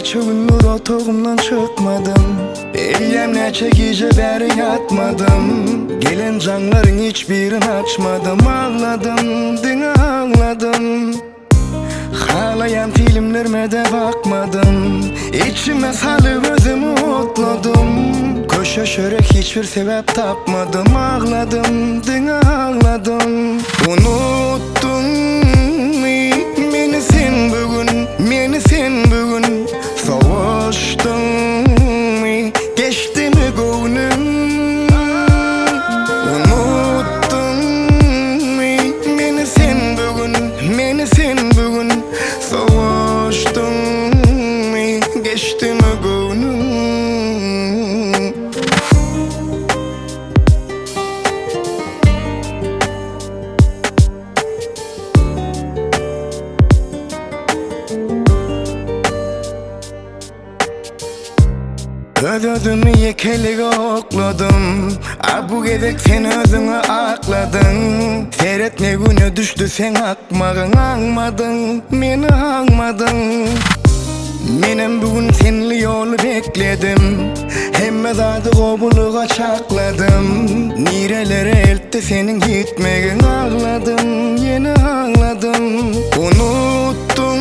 neçe gündür otağımdan çıkmadım. Eyyem neçe gece beri yatmadım. Gelen canların hiçbirini açmadım. Ağladım, dine ağladım. Ağlayan filmlerime de bakmadım. İçime salıp özümü otladım. Köşeşerek hiçbir sebep tapmadım. Ağladım, dine ağladım. Unuttun meni sen bugün, meni sen bugün. Savaştın mı, geçti mi gönlüm? Unuttun meni sen bugün, meni sen bugün. Savaştın mı, geçti mi gönlüm? Özümü yekelik okladım. Bu gedek sen özünü akladın. Seyretme günü düştü sen akmağın. Ağmadın, beni ağmadın. Menem bugün senli yolu bekledim. Hemme zadı kobuluğa çakladım. Nirelere eltti senin gitmegin. Ağladım, yine ağladım. Unuttun